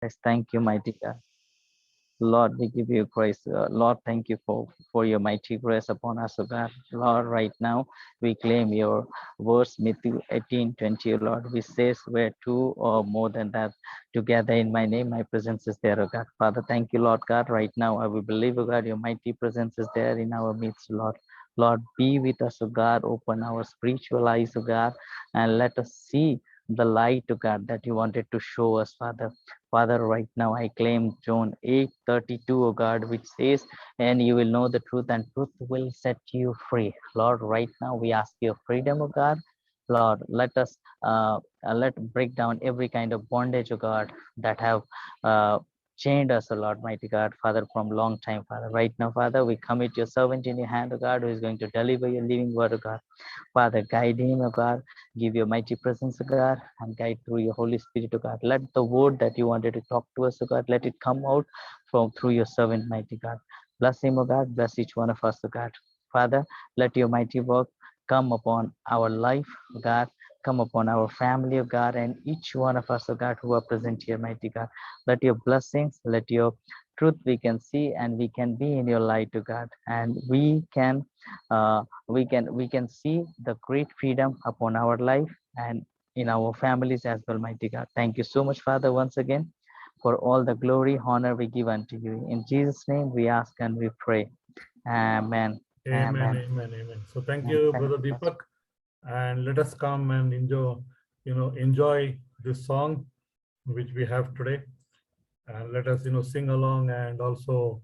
Yes, thank you, mighty God. Lord, we give you praise. Lord, thank you for your mighty grace upon us, O God. Lord, right now we claim your words, Matthew 18:20, Lord, which says, where two or more than that together in my name, my presence is there, O God. Father, thank you, Lord God. Right now, I will believe, O God, your mighty presence is there in our midst, Lord. Lord, be with us, O God. Open our spiritual eyes, O God, and let us see the light, O God, that you wanted to show us, Father. Father, right now I claim John 8:32, O God, which says, and you will know the truth, and truth will set you free. Lord, right now we ask your freedom, O God. Lord, let break down every kind of bondage, O God, that have uh, chained us, O Lord, mighty God, Father, from long time, Father. Right now, Father, we commit your servant in your hand, O God, who is going to deliver your living word, O God. Father, guide him, O God. Give your mighty presence, O God, and guide through your Holy Spirit, O God. Let the word that you wanted to talk to us, O God, let it come out from through your servant, mighty God. Bless him, O God. Bless each one of us, O God. Father, let your mighty work come upon our life, O God. Come upon our family, O God, and each one of us, O God, who are present here, mighty God. Let your blessings, let your truth we can see, and we can be in your light, O God, and we can see the great freedom upon our life and in our families as well, mighty God. Thank you so much, Father, once again, for all the glory, honor we give unto you. In Jesus' name we ask and we pray. Amen. Amen, Amen. amen, amen. So thank And you, thank Brother you, Pastor. Deepak, and let us come and enjoy this song which we have today, and let us sing along, and also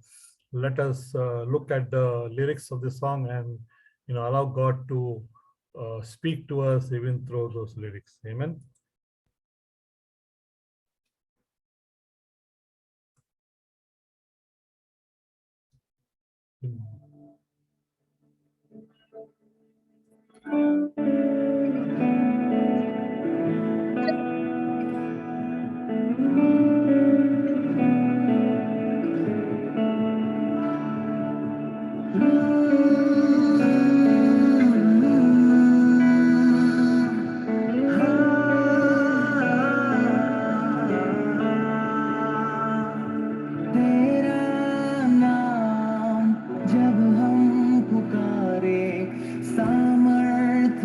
let us look at the lyrics of the song, and allow God to speak to us even through those lyrics. Amen. तेरा नाम जब हम पुकारे सामर्थ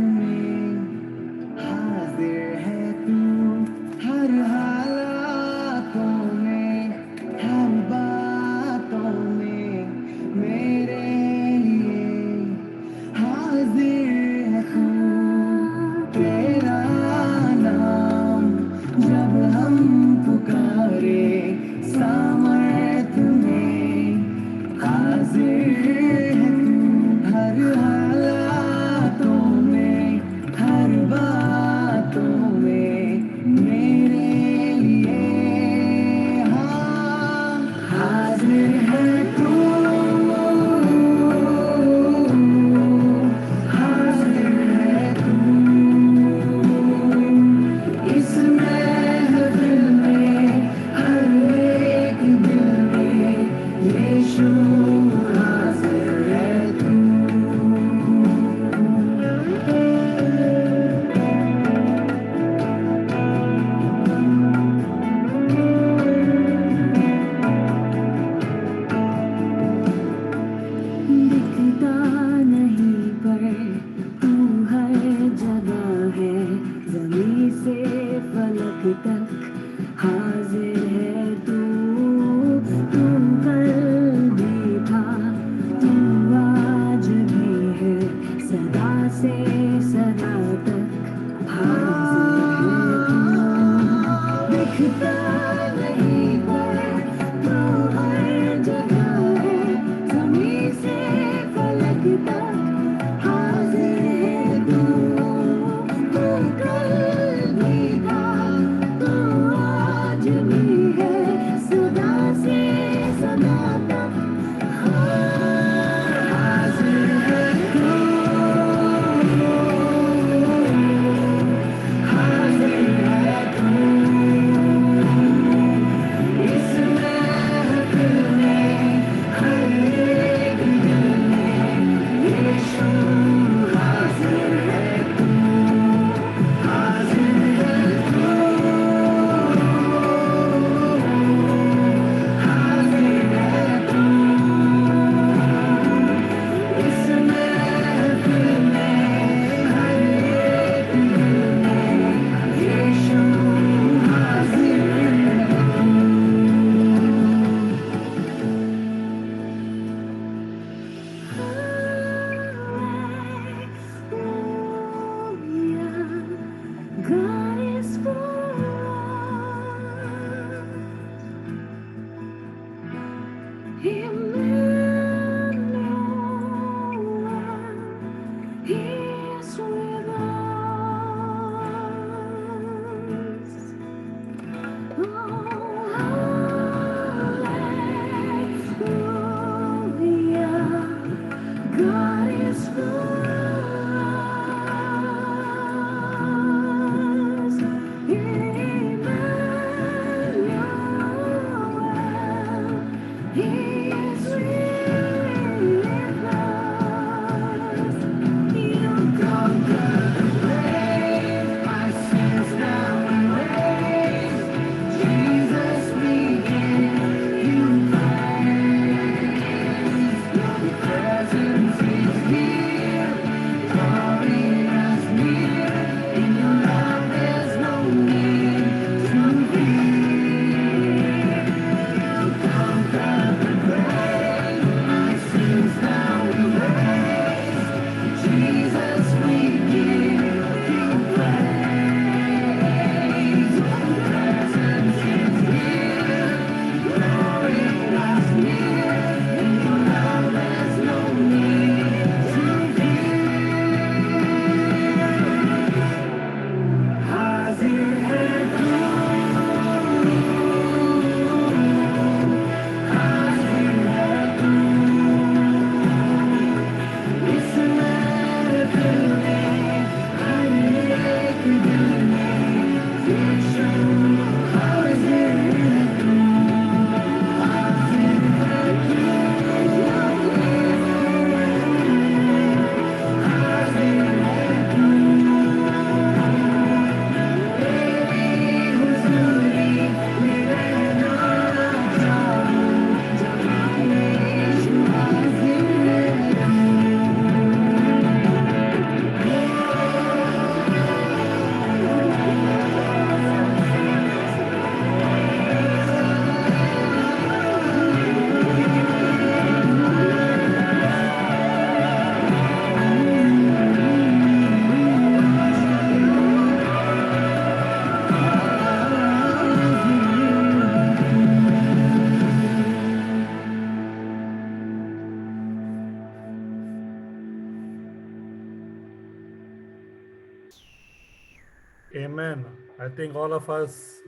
Amen. I think all of us,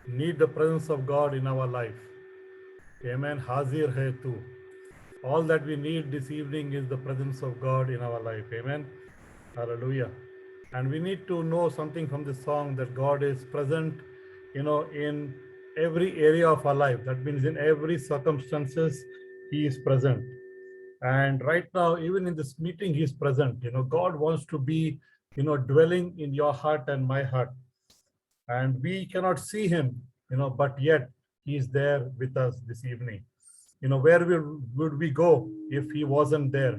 need the presence of God in our life. Amen. Hazir hai tu. All that we need this evening is the presence of God in our life. Amen. Hallelujah. And we need to know something from this song that God is present, in every area of our life. That means in every circumstances, He is present. And right now, even in this meeting, He is present. God wants to be, dwelling in your heart and my heart. And we cannot see Him, but yet He is there with us this evening. Where would we go if He wasn't there?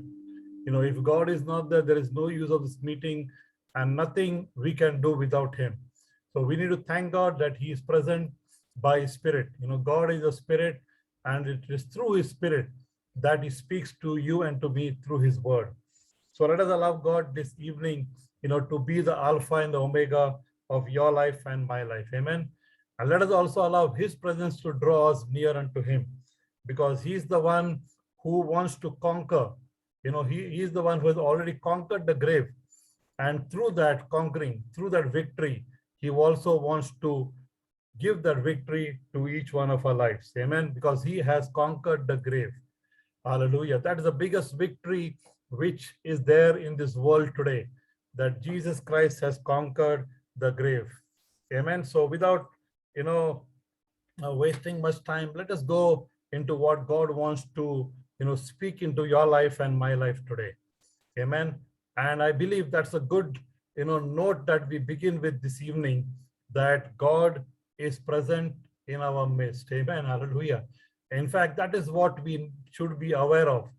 If God is not there, there is no use of this meeting and nothing we can do without Him. So we need to thank God that He is present by His Spirit. God is a Spirit, and it is through His Spirit that He speaks to you and to me through His word. So let us allow God this evening, to be the Alpha and the Omega of your life and my life. Amen. And let us also allow His presence to draw us near unto Him, because He's the one who wants to conquer. He is the one who has already conquered the grave. And through that conquering, through that victory, He also wants to give that victory to each one of our lives. Amen. Because He has conquered the grave. Hallelujah. That is the biggest victory which is there in this world today, that Jesus Christ has conquered the grave. Amen. So without, wasting much time, let us go into what God wants to, speak into your life and my life today. Amen. And I believe that's a good, note that we begin with this evening, that God is present in our midst. Amen. Hallelujah. In fact, that is what we should be aware of.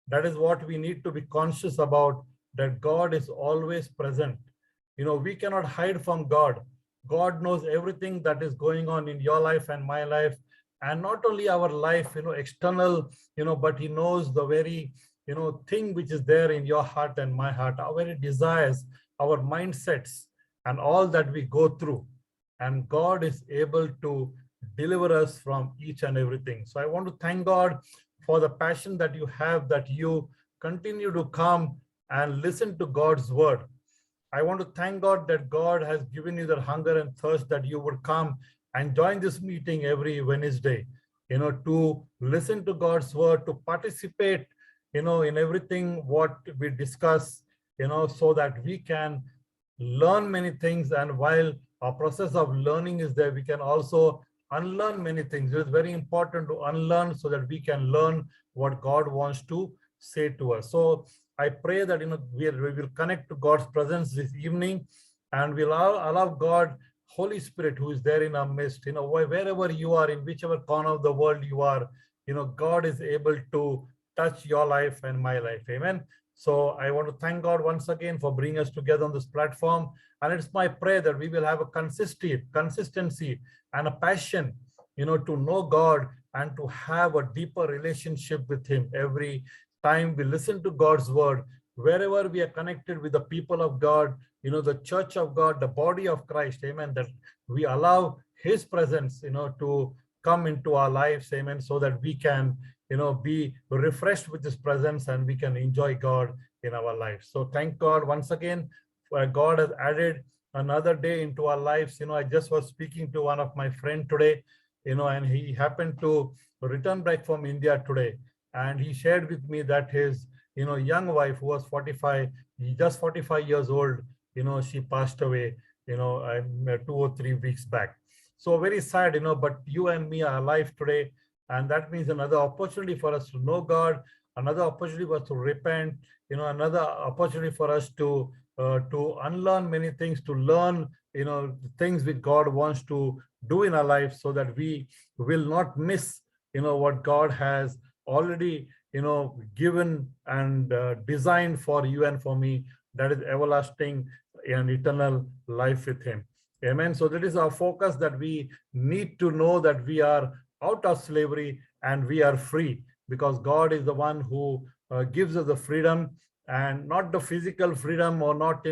That is what we need to be conscious about, that God is always present. We cannot hide from God. God knows everything that is going on in your life and my life, and not only our life, external, but He knows the very, thing which is there in your heart and my heart, our very desires, our mindsets, and all that we go through. And God is able to deliver us from each and everything. So I want to thank God for the passion that you have, that you continue to come and listen to God's word. I want to thank God that God has given you that hunger and thirst, that you would come and join this meeting every Wednesday, to listen to God's word, to participate, in everything what we discuss, so that we can learn many things. And while our process of learning is there, we can also unlearn many things. It is very important to unlearn so that we can learn what God wants to say to us. So I pray that we will connect to God's presence this evening, and we'll allow God, Holy Spirit, who is there in our midst, wherever you are, in whichever corner of the world you are, God is able to touch your life and my life. Amen. So I want to thank God once again for bringing us together on this platform. And it's my prayer that we will have a consistency and a passion, to know God and to have a deeper relationship with Him every time we listen to God's word, wherever we are connected with the people of God, the church of God, the body of Christ. Amen. That we allow His presence, to come into our lives. Amen. So that we can, be refreshed with His presence and we can enjoy God in our lives. So thank God once again for God has added another day into our lives. I just was speaking to one of my friend today, and he happened to return back from India today. And he shared with me that his, young wife, who was 45, just 45 years old, she passed away, 2 or 3 weeks back. So very sad, but you and me are alive today. And that means another opportunity for us to know God, another opportunity for us to repent, another opportunity for us to unlearn many things, to learn, things which God wants to do in our life, so that we will not miss, what God has already, given and designed for you and for me, that is everlasting and eternal life with Him. Amen. So that is our focus, that we need to know that we are out of slavery and we are free, because God is the one who gives us the freedom, and not the physical freedom or not,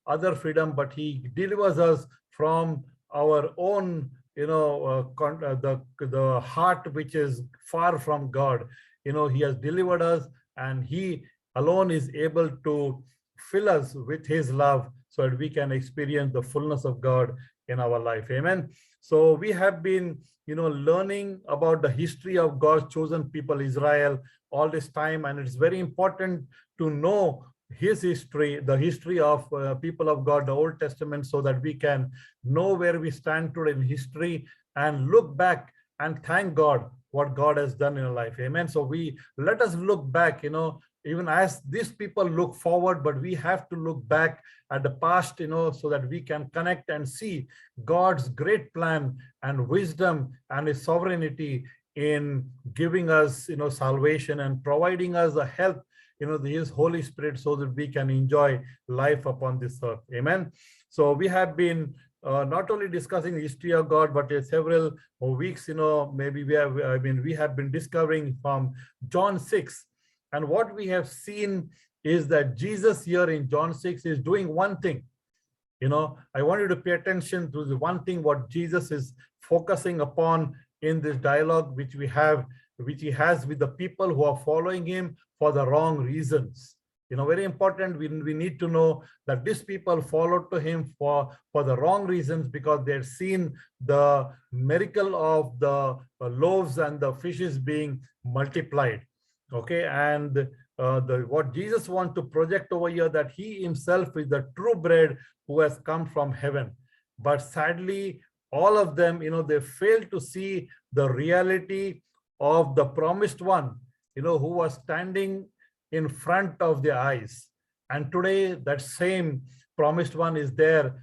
other freedom, but He delivers us from our own, the heart which is far from God. He has delivered us, and He alone is able to fill us with His love so that we can experience the fullness of God in our life. Amen. So we have been, learning about the history of God's chosen people, Israel, all this time. And it's very important to know his history, the history of people of God, the Old Testament, so that we can know where we stand today in history and look back and thank God what God has done in our life. Amen. So let us look back, even as these people look forward, but we have to look back at the past, so that we can connect and see God's great plan and wisdom and his sovereignty in giving us, salvation and providing us the help, his Holy Spirit, so that we can enjoy life upon this earth. Amen. So we have been not only discussing the history of God, but several weeks, maybe we have been discovering from John 6. And what we have seen is that Jesus here in John 6 is doing one thing. I want you to pay attention to the one thing what Jesus is focusing upon in this dialogue, which he has with the people who are following him for the wrong reasons. Very important. We need to know that these people followed to him for the wrong reasons, because they had seen the miracle of the loaves and the fishes being multiplied. Okay, and what Jesus wants to project over here, that he himself is the true bread who has come from heaven. But sadly, all of them, they failed to see the reality of the promised one, who was standing in front of their eyes. And today that same promised one is there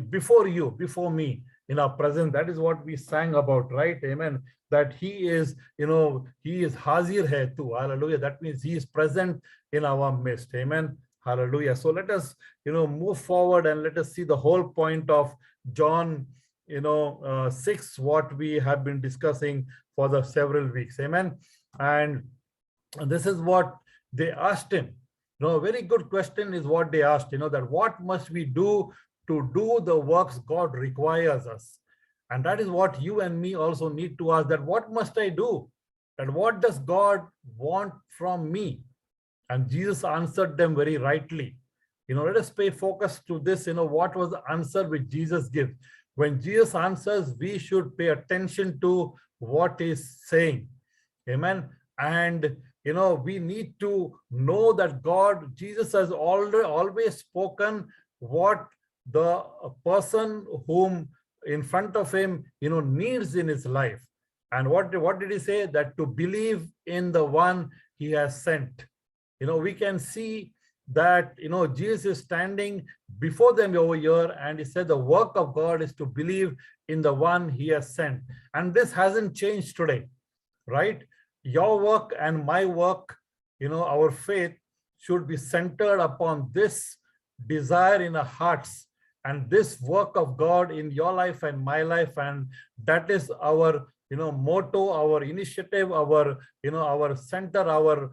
before you, before me, in our presence. That is what we sang about, right? Amen. That he is, he is Hazir hai tu. Hallelujah. That means he is present in our midst. Amen. Hallelujah. So let us, move forward and let us see the whole point of John, 6, what we have been discussing for the several weeks. Amen. And this is what they asked him. A very good question is what they asked, that what must we do to do the works God requires us? And that is what you and me also need to ask, that what must I do? And what does God want from me? And Jesus answered them very rightly. Let us pay focus to this, what was the answer which Jesus gives. When Jesus answers, we should pay attention to what he's saying. Amen. And we need to know that Jesus has always spoken what the person whom in front of him, needs in his life. And what did he say? That to believe in the one he has sent. We can see that, Jesus is standing before them over here, and he said the work of God is to believe in the one he has sent. And this hasn't changed today, right? Your work and my work, our faith should be centered upon this desire in our hearts and this work of God in your life and my life. And that is our, motto, our initiative, our, our center, our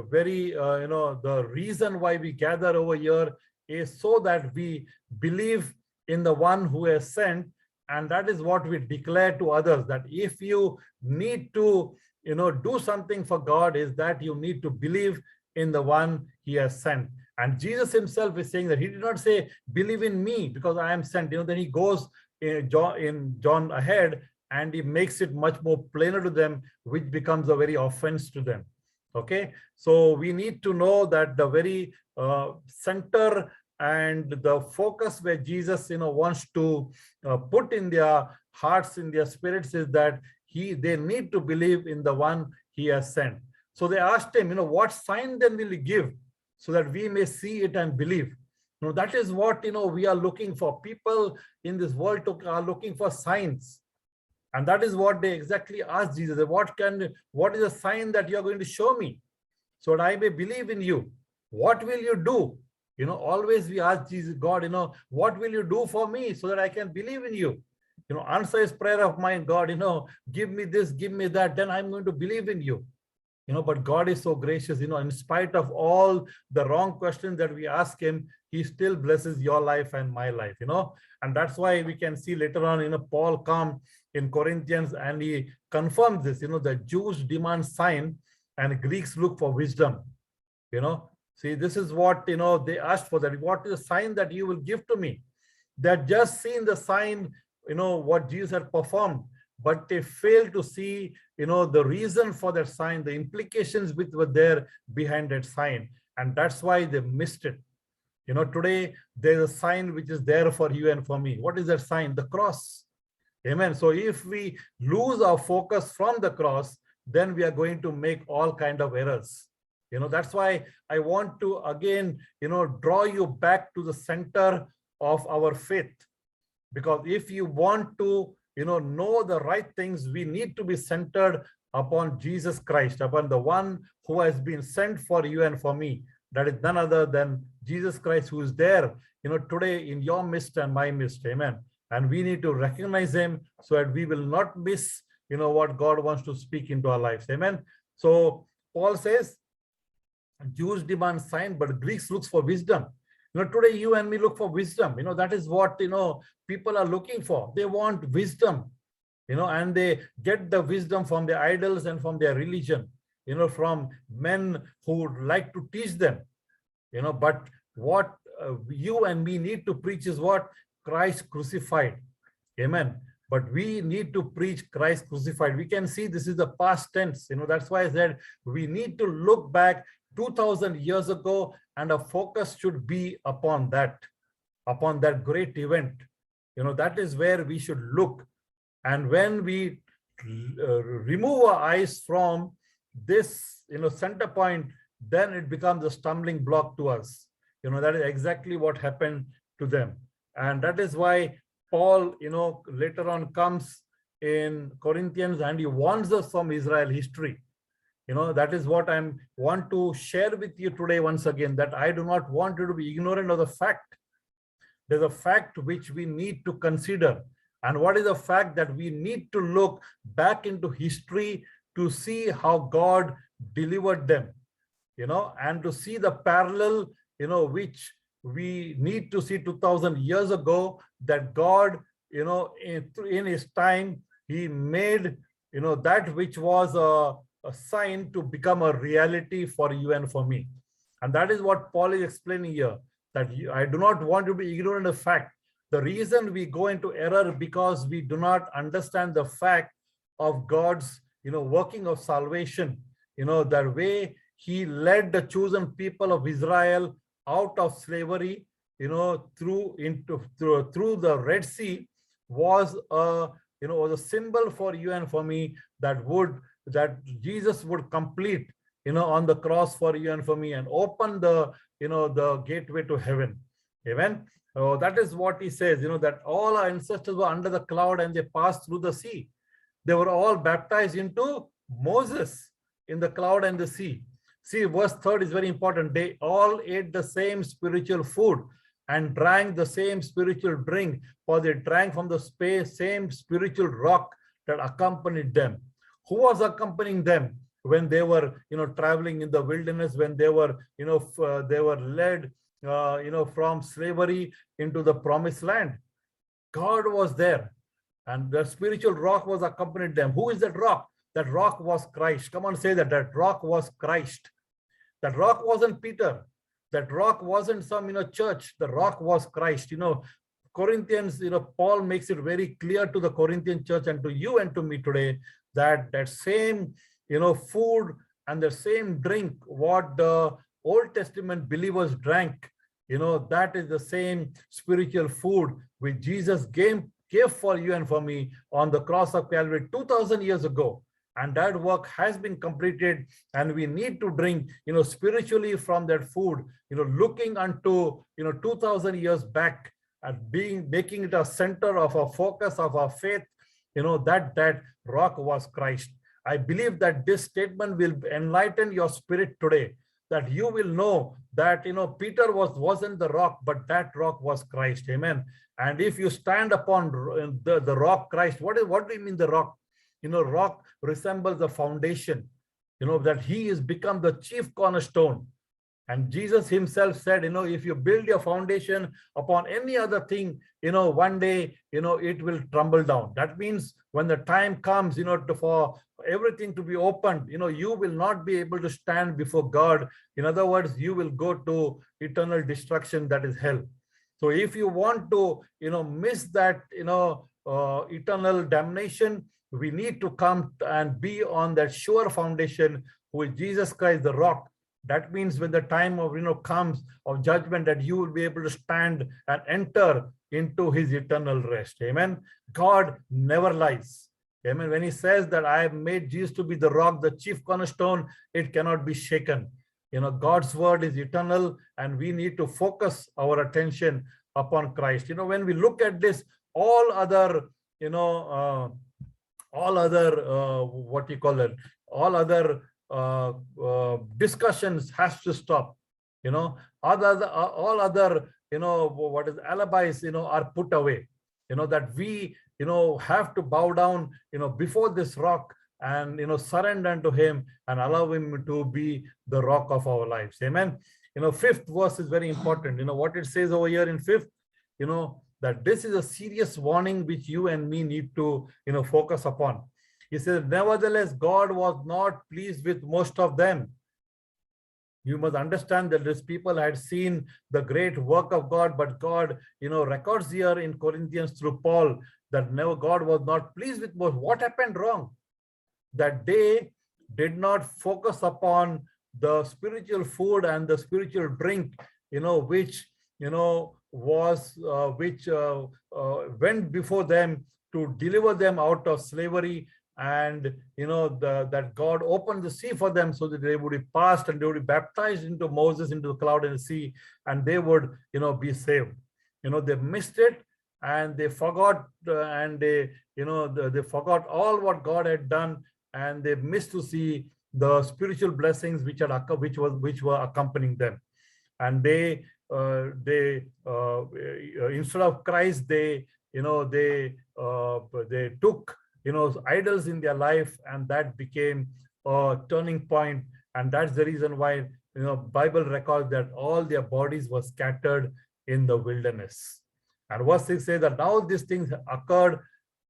very, the reason why we gather over here is so that we believe in the one who has sent. And that is what we declare to others, that if you need to, do something for God, is that you need to believe in the one he has sent. And Jesus himself is saying that he did not say, believe in me because I am sent. Then he goes in John ahead and he makes it much more plainer to them, which becomes a very offense to them. Okay, so we need to know that the very center and the focus where Jesus, wants to put in their hearts, in their spirits, is that they need to believe in the one he has sent. So they asked him, what sign then will he give so that we may see it and believe? That is what, we are looking for. People in this world are looking for signs. And that is what they exactly asked Jesus. What is a sign that you are going to show me so that I may believe in you? What will you do? Always we ask Jesus, God, what will you do for me so that I can believe in you? Answer his prayer of mine, God, give me this, give me that, then I'm going to believe in you. But God is so gracious, in spite of all the wrong questions that we ask him, he still blesses your life and my life, and that's why we can see later on, Paul come in Corinthians and he confirms this, the Jews demand sign and Greeks look for wisdom, See, this is what, they asked for, that what is the sign that you will give to me? They had just seen the sign, what Jesus had performed, but they failed to see, the reason for that sign, the implications which were there behind that sign. And that's why they missed it. Today there's a sign which is there for you and for me. What is that sign? The cross. Amen. So if we lose our focus from the cross, then we are going to make all kind of errors. That's why I want to again, draw you back to the center of our faith. Because if you want to, know the right things, we need to be centered upon Jesus Christ, upon the one who has been sent for you and for me. That is none other than Jesus Christ, who is there, today in your midst and my midst. Amen. And we need to recognize him so that we will not miss, what God wants to speak into our lives. Amen. So Paul says, Jews demand sign, but Greeks looks for wisdom. Today you and me look for wisdom. That is what, people are looking for. They want wisdom, and they get the wisdom from their idols and from their religion, from men who would like to teach them, but what you and me need to preach is what? Christ crucified. Amen. But we need to preach Christ crucified. We can see this is the past tense. That's why I said we need to look back 2000 years ago, and our focus should be upon that great event. That is where we should look. And when we remove our eyes from this, center point, then it becomes a stumbling block to us. That is exactly what happened to them. And that is why Paul, later on comes in Corinthians and he warns us from Israel history. That is what I want to share with you today once again, that I do not want you to be ignorant of the fact. There's a fact which we need to consider. And what is the fact? That we need to look back into history to see how God delivered them, and to see the parallel, which we need to see 2000 years ago, that God, in his time, he made, that which was a sign to become a reality for you and for me. And that is what Paul is explaining here, that I do not want to be ignorant of fact. The reason we go into error because we do not understand the fact of God's, working of salvation, the way he led the chosen people of Israel out of slavery, through the Red Sea was was a symbol for you and for me that Jesus would complete, on the cross for you and for me, and open the, the gateway to heaven. Amen. That is what he says, that all our ancestors were under the cloud and they passed through the sea. They were all baptized into Moses in the cloud and the sea. See, verse 3 is very important. They all ate the same spiritual food and drank the same spiritual drink, for they drank from the same spiritual rock that accompanied them. Who was accompanying them when they were, traveling in the wilderness, when they were, they were led, from slavery into the promised land? God was there, and the spiritual rock was accompanied them. Who is that rock? That rock was Christ. Come on, say that. That rock was Christ. That rock wasn't Peter. That rock wasn't some, church. The rock was Christ. Corinthians, Paul makes it very clear to the Corinthian church and to you and to me today that that same, food and the same drink, what the Old Testament believers drank, that is the same spiritual food which Jesus gave for you and for me on the cross of Calvary 2000 years ago. And that work has been completed, and we need to drink, spiritually from that food, looking unto, 2000 years back, and making it a center of our focus, of our faith, that rock was Christ. I believe that this statement will enlighten your spirit today, that you will know that, Peter wasn't the rock, but that rock was Christ. Amen. And if you stand upon the rock Christ, what do you mean the rock? Rock resembles the foundation, that he is become the chief cornerstone. And Jesus himself said, if you build your foundation upon any other thing, one day, it will crumble down. That means when the time comes, for everything to be opened, you will not be able to stand before God. In other words, you will go to eternal destruction, that is hell. So if you want to, miss that, eternal damnation, we need to come and be on that sure foundation, who is Jesus Christ, the rock. That means when the time of, comes of judgment, that you will be able to stand and enter into his eternal rest. Amen. God never lies. Amen. When he says that I have made Jesus to be the rock, the chief cornerstone, it cannot be shaken. God's word is eternal, and we need to focus our attention upon Christ. When we look at this, all other, what you call it, all other discussions has to stop. All other, what is alibis, are put away. That we, have to bow down, before this rock, and surrender unto him and allow him to be the rock of our lives. Amen. Fifth verse is very important. What it says over here in fifth, that this is a serious warning which you and me need to, focus upon. He says, nevertheless, God was not pleased with most of them. You must understand that these people had seen the great work of God, but God, records here in Corinthians through Paul that never God was not pleased with most. What happened wrong? That they did not focus upon the spiritual food and the spiritual drink, which, went before them to deliver them out of slavery. And that God opened the sea for them so that they would be passed and they would be baptized into Moses, into the cloud and the sea, and they would be saved. They missed it, and they forgot, and they they forgot all what God had done, and they missed to see the spiritual blessings which were accompanying them. And they instead of Christ, they took idols in their life, and that became a turning point. And that's the reason why Bible records that all their bodies were scattered in the wilderness. And verse 6 says that now these things occurred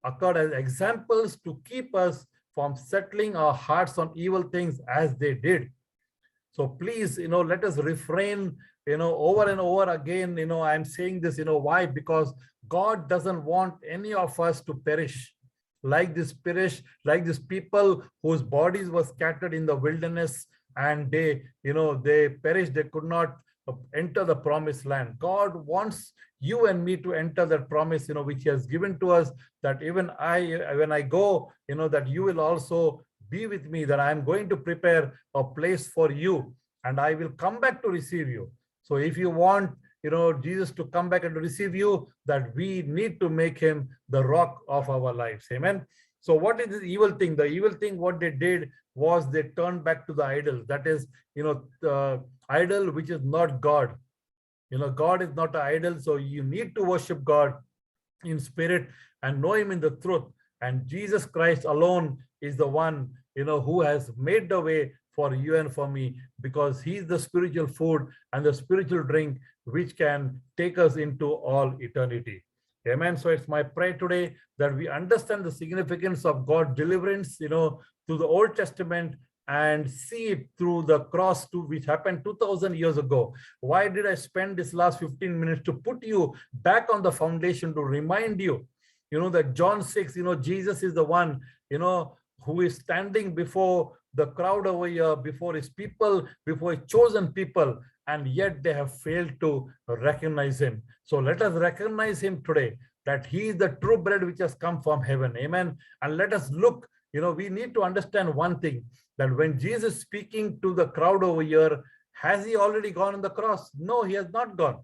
as examples to keep us from settling our hearts on evil things as they did. So please, let us refrain, over and over again. I'm saying this, why? Because God doesn't want any of us to perish like these people whose bodies were scattered in the wilderness, and they perished. They could not enter the promised land. God wants you and me to enter that promise, which he has given to us, that even when I go, that you will also be with me, that I am going to prepare a place for you, and I will come back to receive you. So if you want, Jesus to come back and to receive you, that we need to make him the rock of our lives. Amen. So what is the evil thing? The evil thing, what they did was they turned back to the idol. That is, the idol which is not God. God is not an idol. So you need to worship God in spirit and know him in the truth. And Jesus Christ alone is the one, who has made the way for you and for me, because he's the spiritual food and the spiritual drink which can take us into all eternity. Amen. So it's my prayer today that we understand the significance of God's deliverance, through the Old Testament, and see it through the cross which happened 2000 years ago. Why did I spend this last 15 minutes to put you back on the foundation, to remind you, that John 6, Jesus is the one, who is standing before the crowd over here, before his people, before his chosen people, and yet they have failed to recognize him. So let us recognize him today, that he is the true bread which has come from heaven. Amen. And let us look, we need to understand one thing, that when Jesus is speaking to the crowd over here, has he already gone on the cross? No, he has not gone.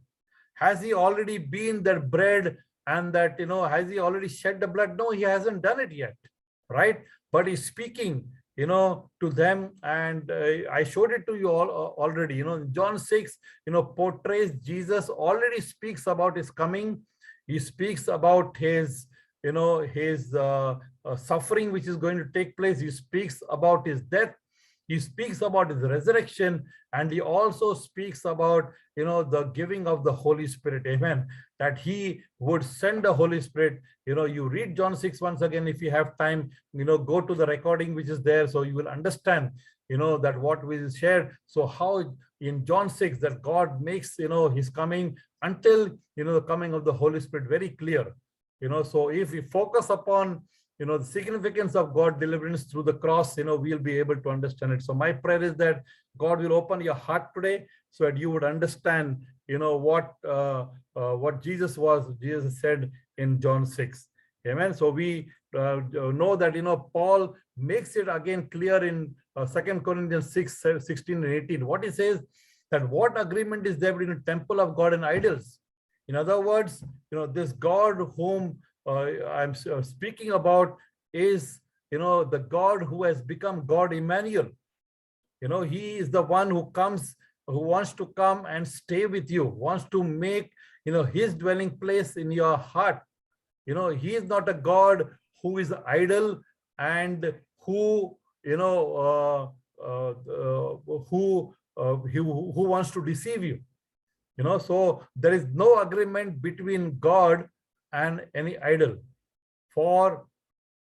Has he already been that bread, and that, has he already shed the blood? No, he hasn't done it yet, right? But he's speaking, to them, and I showed it to you all already. John 6, portrays Jesus, already speaks about his coming. He speaks about his, his suffering which is going to take place. He speaks about his death, He speaks about his resurrection, and he also speaks about, the giving of the Holy Spirit. Amen. That he would send the Holy Spirit. You read John 6 once again if you have time, go to the recording which is there, so you will understand, that what we shared. So how in John 6 that God makes, his coming until, the coming of the Holy Spirit very clear. So if we focus upon, the significance of God deliverance through the cross, we'll be able to understand it. So my prayer is that God will open your heart today so that you would understand, what Jesus said in John 6. Amen. So we know that, Paul makes it again clear in 2 Corinthians 6, 16 and 18. What he says, that what agreement is there between the temple of God and idols? In other words, this God whom I'm speaking about is, the God who has become God Emmanuel. He is the one who wants to come and stay with you, wants to make, his dwelling place in your heart. He is not a God who is idle and who, who wants to deceive you. So there is no agreement between God and any idol. For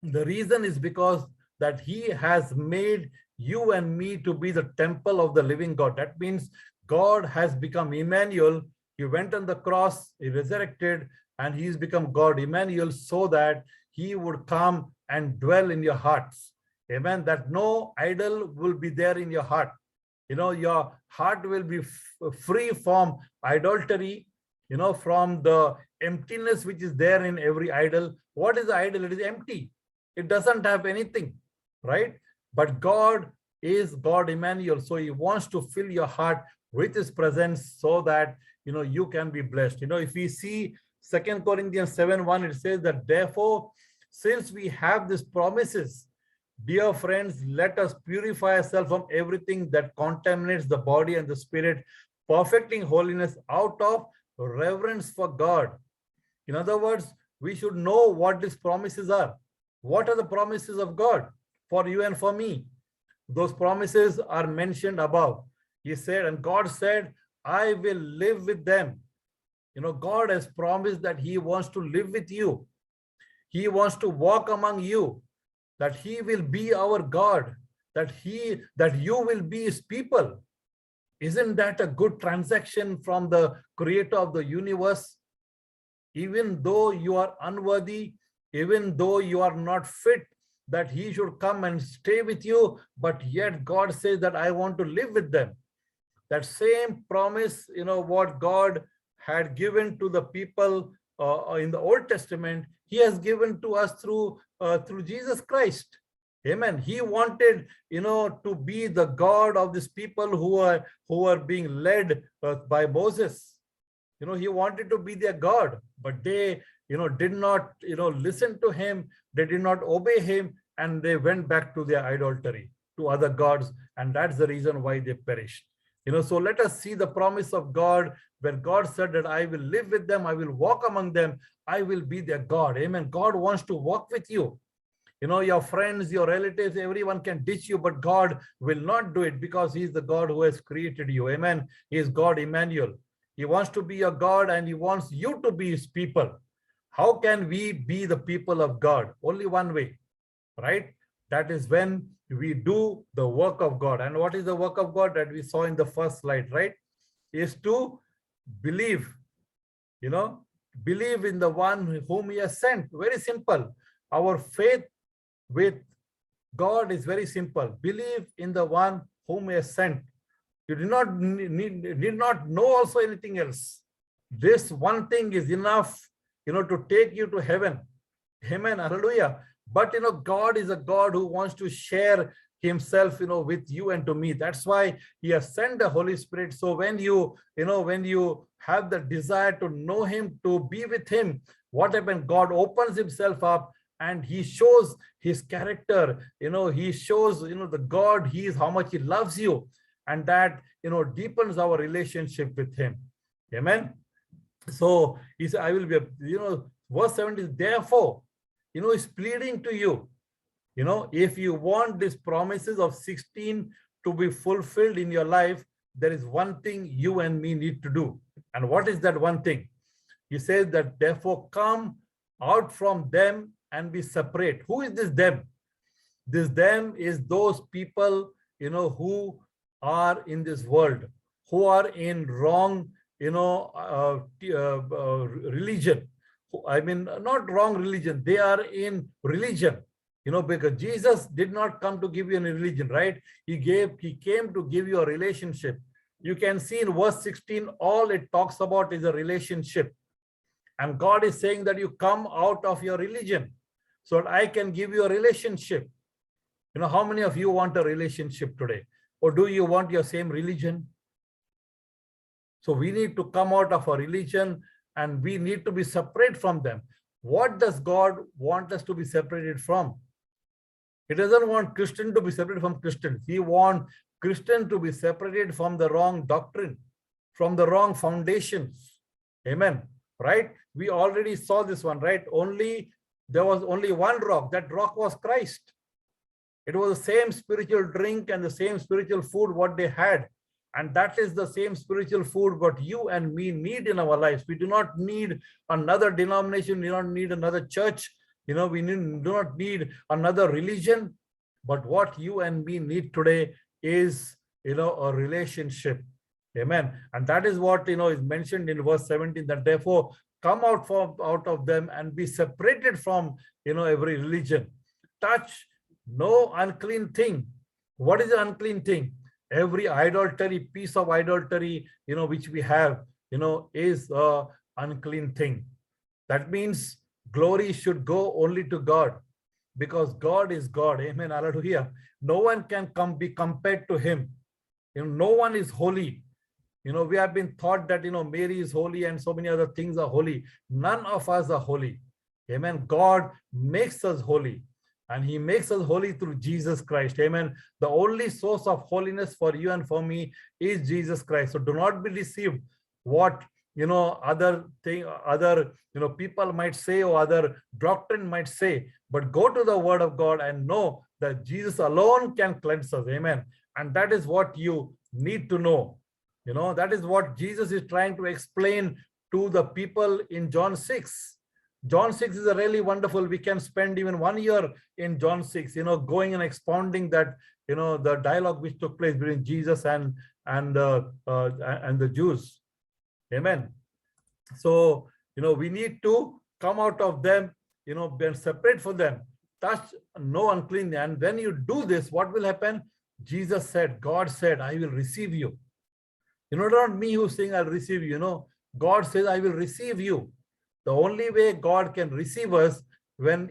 the reason is because that he has made you and me to be the temple of the living God. That means God has become Emmanuel. He went on the cross, he resurrected, and he's become God Emmanuel, so that he would come and dwell in your hearts. Amen. That no idol will be there in your heart. Your heart will be free from idolatry, from the emptiness which is there in every idol. What is the idol? It is empty. It doesn't have anything, right? But God is God Emmanuel. So he wants to fill your heart with his presence so that, you can be blessed. If we see 2 Corinthians 7:1, it says that therefore, since we have these promises, dear friends, let us purify ourselves from everything that contaminates the body and the spirit, perfecting holiness out of reverence for God. In other words, we should know what these promises are. What are the promises of God for you and for me? Those promises are mentioned above. He said, and God said, I will live with them. God has promised that he wants to live with you. He wants to walk among you, that he will be our God, that you will be his people. Isn't that a good transaction from the creator of the universe? Even though you are unworthy, even though you are not fit, that he should come and stay with you, but yet God says that I want to live with them. That same promise, what God had given to the people in the Old Testament, he has given to us through Jesus Christ. Amen. He wanted, to be the God of these people who are being led by Moses. He wanted to be their God, but they, did not, listen to him. They did not obey him, and they went back to their idolatry, to other gods, and that's the reason why they perished. So let us see the promise of God, where God said that I will live with them, I will walk among them, I will be their God. Amen. God wants to walk with you. Your friends, your relatives, everyone can ditch you, but God will not do it, because he is the God who has created you. Amen. He is God Emmanuel. He wants to be your God, and he wants you to be his people. How can we be the people of God? Only one way, right? That is when we do the work of God. And what is the work of God that we saw in the first slide, right? Is to believe, believe in the one whom he has sent. Very simple. Our faith with God is very simple. Believe in the one whom he has sent. You do not need not know also anything else. This one thing is enough, to take you to heaven. Amen. Hallelujah. But, God is a God who wants to share himself, with you and to me. That's why he has sent the Holy Spirit. So when you have the desire to know him, to be with him, what happens? God opens himself up and he shows his character. He shows, the God he is, how much he loves you. And that, deepens our relationship with him. Amen. So he said, I will be, verse 7 is therefore, he's pleading to you. You know, if you want these promises of 16 to be fulfilled in your life, there is one thing you and me need to do. And what is that one thing? He says that therefore come out from them and be separate. Who is this them? This them is those people, you know, who are in this world, who are in wrong, you know, religion. I mean, not wrong religion. They are in religion, you know, because Jesus did not come to give you a religion, right? He came to give you a relationship. You can see in verse 16, all it talks about is a relationship. And God is saying that you come out of your religion so that I can give you a relationship. You know, how many of you want a relationship today? Or do you want your same religion? So we need to come out of our religion and we need to be separate from them. What does God want us to be separated from? He doesn't want Christian to be separated from Christians. He wants Christian to be separated from the wrong doctrine, from the wrong foundations. Amen. Right? We already saw this one, right? There was only one rock. That rock was Christ. It was the same spiritual drink and the same spiritual food what they had. And that is the same spiritual food what you and me need in our lives. We do not need another denomination. We don't need another church. You know, we do not need another religion. But what you and me need today is, you know, a relationship. Amen. And that is what, you know, is mentioned in verse 17, that therefore come out of them and be separated from, you know, every religion. Touch no unclean thing. What is the unclean thing? Every idolatry, piece of idolatry, you know, which we have, you know, is a unclean thing. That means glory should go only to God, because God is God. Amen. Hallelujah. No one can be compared to him. You know, no one is holy. You know, we have been taught that, you know, Mary is holy and so many other things are holy. None of us are holy. Amen. God makes us holy. And he makes us holy through Jesus Christ. Amen. The only source of holiness for you and for me is Jesus Christ. So do not be deceived what, you know, other people might say or other doctrine might say, but go to the word of God and know that Jesus alone can cleanse us. Amen. And that is what you need to know. You know, that is what Jesus is trying to explain to the people in John 6. John 6 is a really wonderful. We can spend even 1 year in John 6, you know, going and expounding that, you know, the dialogue which took place between Jesus and the Jews. Amen. So, you know, we need to come out of them, you know, be separate from them. Touch no unclean. And when you do this, what will happen? Jesus said, God said, I will receive you. You know, not me who's saying I'll receive you. You know, God says, I will receive you. The only way God can receive us when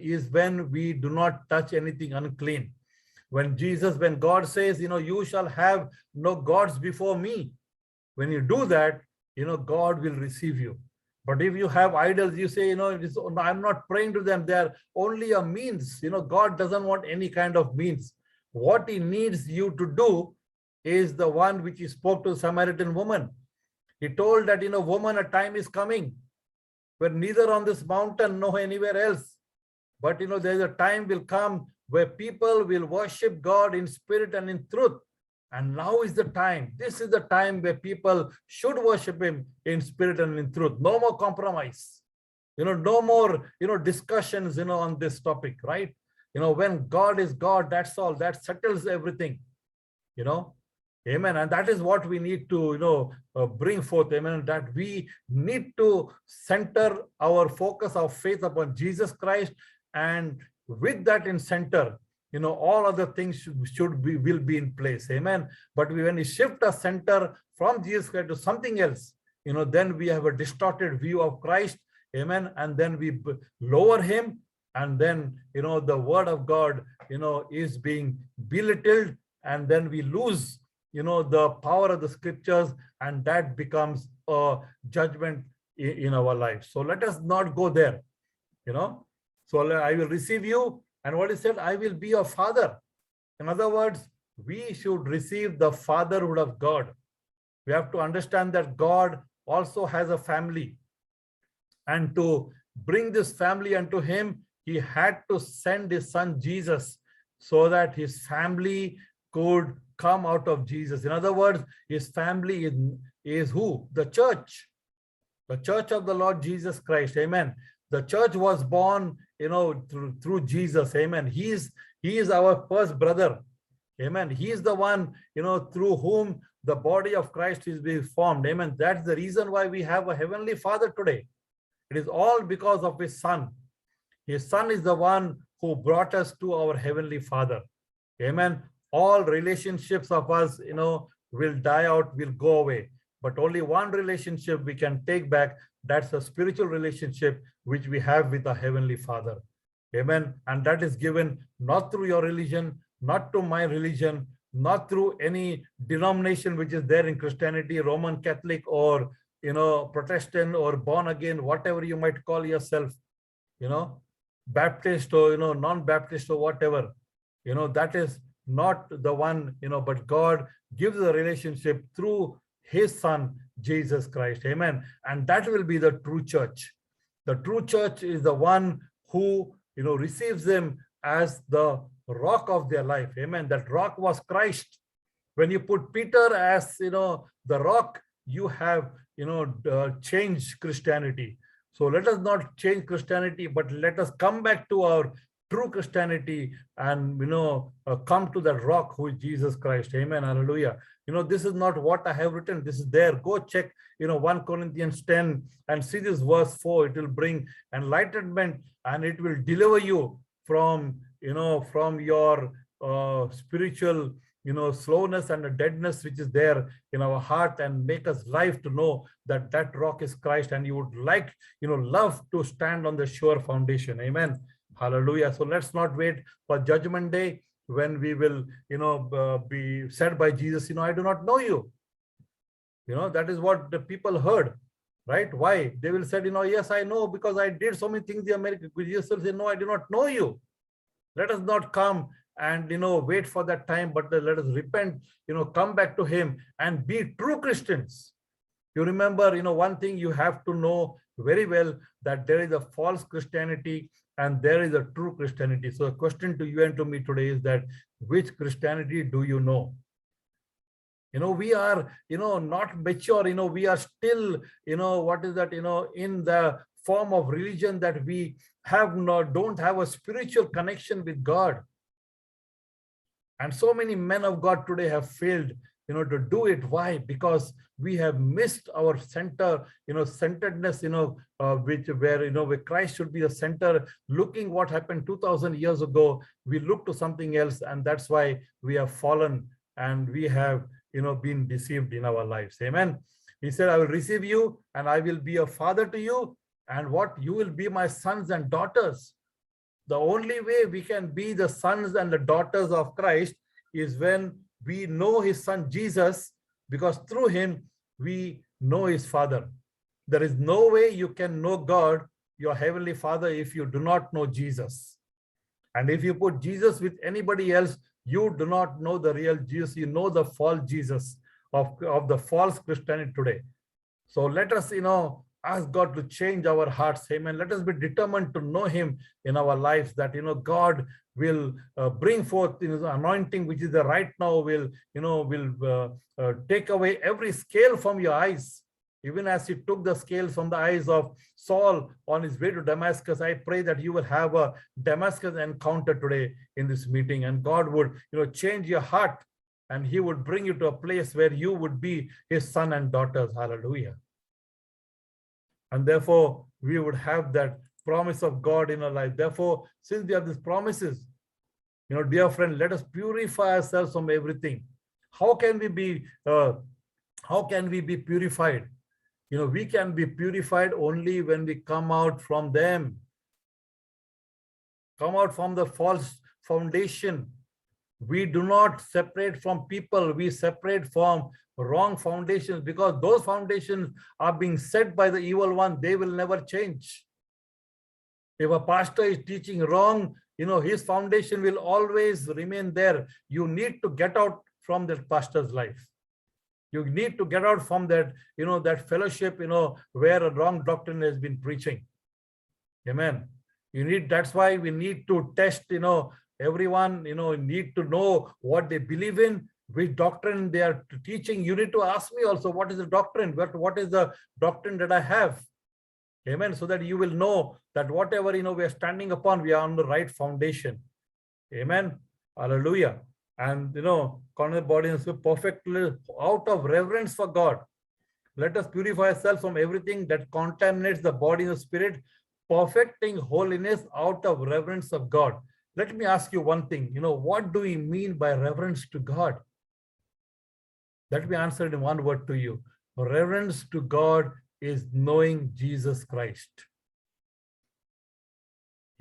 we do not touch anything unclean. When God says, you know, you shall have no gods before me. When you do that, you know, God will receive you. But if you have idols, you say, you know, I'm not praying to them. They are only a means. You know, God doesn't want any kind of means. What he needs you to do is the one which he spoke to the Samaritan woman. He told that, you know, woman, a time is coming where neither on this mountain nor anywhere else, but, you know, there's a time will come where people will worship God in spirit and in truth. And now is the time. This is the time where people should worship him in spirit and in truth. No more compromise. You know, no more, you know, discussions, you know, on this topic, right? You know, when God is God, that's all. That settles everything, you know. Amen. And that is what we need to, you know, bring forth. Amen. That we need to center our focus of faith upon Jesus Christ. And with that in center, you know, all other things will be in place. Amen. But when we shift our center from Jesus Christ to something else, you know, then we have a distorted view of Christ. Amen. And then we lower him. And then, you know, the word of God, you know, is being belittled. And then we lose, you know, the power of the scriptures, and that becomes a judgment in our lives. So let us not go there, you know. So I will receive you. And what he said, I will be your father. In other words, we should receive the fatherhood of God. We have to understand that God also has a family. And to bring this family unto him, he had to send his son Jesus. so that his family could come out of Jesus. In other words, his family is who? The church. The church of the Lord Jesus Christ. Amen. The church was born, through Jesus. Amen. He is our first brother. Amen. He is the one, through whom the body of Christ is being formed. Amen. That's the reason why we have a heavenly Father today. It is all because of his Son. His Son is the one who brought us to our heavenly Father. Amen. All relationships of us, will die out, will go away. But only one relationship we can take back. That's a spiritual relationship which we have with our heavenly Father. Amen. And that is given not through your religion, not to my religion, not through any denomination which is there in Christianity, Roman Catholic or, Protestant or born again, whatever you might call yourself, Baptist or, non-Baptist or whatever, that is not the one, but God gives the relationship through his Son, Jesus Christ. Amen. And that will be the true church. The true church is the one who, receives them as the rock of their life. Amen. That rock was Christ. When you put Peter as, the rock, you have, changed Christianity. So let us not change Christianity, but let us come back to our true Christianity and, come to that rock who is Jesus Christ. Amen. Hallelujah. This is not what I have written. This is there. Go check, 1 Corinthians 10 and see this verse 4. It will bring enlightenment and it will deliver you from, from your spiritual, slowness and the deadness which is there in our heart and make us live to know that that rock is Christ and you would like, love to stand on the sure foundation. Amen. Hallelujah. So let's not wait for judgment day when we will, be said by Jesus, I do not know you. That is what the people heard, right? Why? They will say, yes, I know because I did so many things in America. Jesus will say, no, I do not know you. Let us not come and, wait for that time, but let us repent, come back to him and be true Christians. You remember, one thing you have to know very well, that there is a false Christianity and there is a true Christianity. So the question to you and to me today is that which Christianity do you know? We are, not mature, we are still, what is that, in the form of religion that we don't have a spiritual connection with God. And so many men of God today have failed, to do it. Why? Because we have missed our center, centeredness, where Christ should be the center. Looking what happened 2000 years ago, we look to something else, and that's why we have fallen and we have, been deceived in our lives. Amen. He said, I will receive you and I will be a father to you, and what? You will be my sons and daughters. The only way we can be the sons and the daughters of Christ is when we know his Son Jesus, because through him we know his Father. There is no way you can know God, your heavenly Father, if you do not know Jesus. And if you put Jesus with anybody else, you do not know the real Jesus. You know the false Jesus of the false Christianity today. So let us, ask God to change our hearts. Amen. Let us be determined to know him in our lives, that, God will bring forth his anointing, which is the right now, will take away every scale from your eyes. Even as he took the scales from the eyes of Saul on his way to Damascus, I pray that you will have a Damascus encounter today in this meeting, and God would, change your heart, and he would bring you to a place where you would be his son and daughters. Hallelujah. And therefore, we would have that promise of God in our life. Therefore, since we have these promises, dear friend, let us purify ourselves from everything. How can we be purified? We can be purified only when we come out from them. Come out from the false foundation. We do not separate from people. We separate from wrong foundations, because those foundations are being set by the evil one. They will never change. If a pastor is teaching wrong, his foundation will always remain there. You need to get out from that pastor's life. You need to get out from that, that fellowship, where a wrong doctrine has been preaching. Amen. That's why we need to test, everyone, need to know what they believe in, which doctrine they are teaching. You need to ask me also, what is the doctrine? What is the doctrine that I have? Amen. So that you will know that whatever, we are standing upon, we are on the right foundation. Amen. Hallelujah. And, corner body and spirit perfectly out of reverence for God. Let us purify ourselves from everything that contaminates the body and spirit, perfecting holiness out of reverence of God. Let me ask you one thing. What do we mean by reverence to God? Let me answer it in one word to you. Reverence to God is knowing Jesus Christ.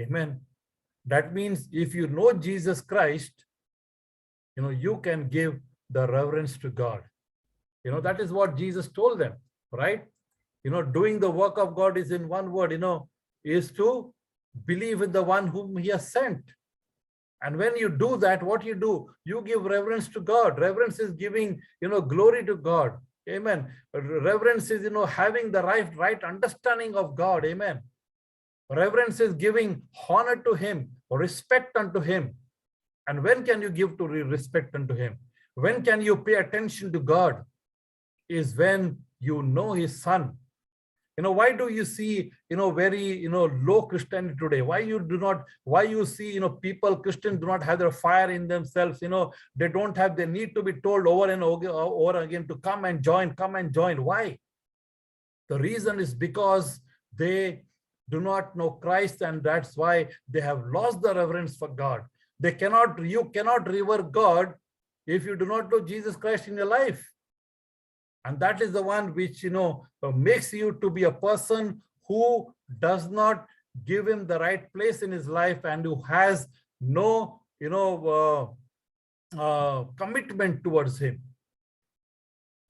Amen. That means if you know Jesus Christ, you can give the reverence to God. That is what Jesus told them, right? Doing the work of God is in one word, is to believe in the one whom he has sent. And when you do that, what you do, you give reverence to God. Reverence is giving, glory to God. Amen. Reverence is, having the right understanding of God. Amen. Reverence is giving honor to him, respect unto him. And when can you give to respect unto him? When can you pay attention to God? Is when you know his son. Why do you see, very, low Christianity today? Why you see, people, Christians do not have their fire in themselves. They don't have, they need to be told over and over again to come and join. Why? The reason is because they do not know Christ, and that's why they have lost the reverence for God. You cannot revere God if you do not know Jesus Christ in your life. And that is the one which, makes you to be a person who does not give him the right place in his life and who has no, commitment towards him.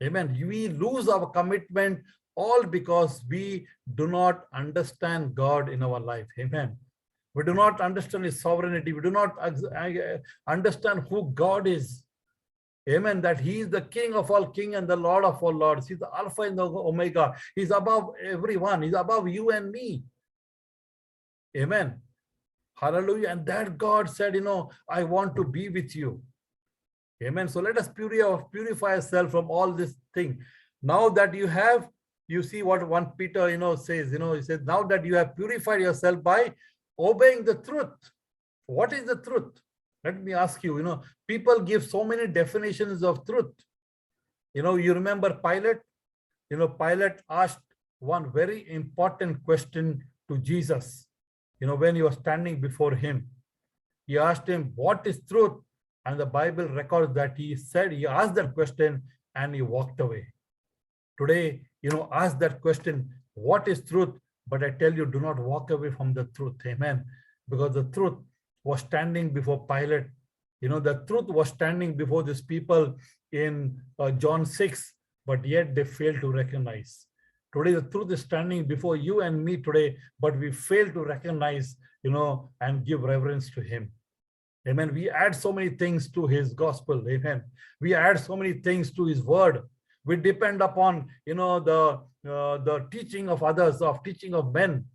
Amen. We lose our commitment all because we do not understand God in our life. Amen. We do not understand his sovereignty. We do not understand who God is. Amen. That he is the King of all kings and the Lord of all lords. He's the Alpha and the Omega. He's above everyone. He's above you and me. Amen. Hallelujah. And that God said, I want to be with you. Amen. So let us purify ourselves from all this thing. Now that you see what 1 Peter, says, he says, now that you have purified yourself by obeying the truth. What is the truth? Let me ask you, people give so many definitions of truth. You remember Pilate? Pilate asked one very important question to Jesus. When he was standing before him, he asked him, what is truth? And the Bible records that he asked that question and he walked away. Today, ask that question, what is truth? But I tell you, do not walk away from the truth. Amen. Because the truth was standing before Pilate. The truth was standing before these people in John 6, but yet they failed to recognize. Today, the truth is standing before you and me today, but we fail to recognize, and give reverence to him. Amen. We add so many things to his gospel. Amen. We add so many things to his word. We depend upon, the teaching of others, of teaching of men.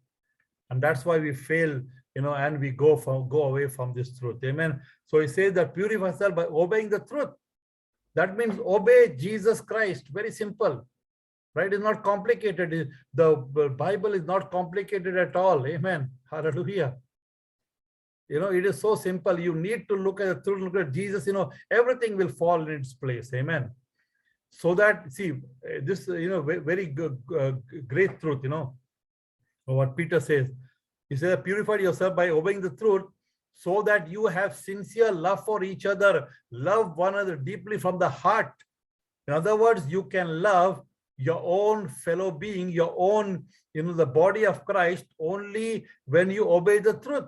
And that's why we fail, and we go away from this truth. Amen. So he says that purify yourself by obeying the truth. That means obey Jesus Christ. Very simple, right? It's not complicated. The Bible is not complicated at all. Amen. Hallelujah. It is so simple. You need to look at the truth, look at Jesus, everything will fall in its place. Amen. So that, see, this, very good, great truth, what Peter says. He says, purify yourself by obeying the truth so that you have sincere love for each other, love one another deeply from the heart. In other words, you can love your own fellow being, your own, the body of Christ only when you obey the truth.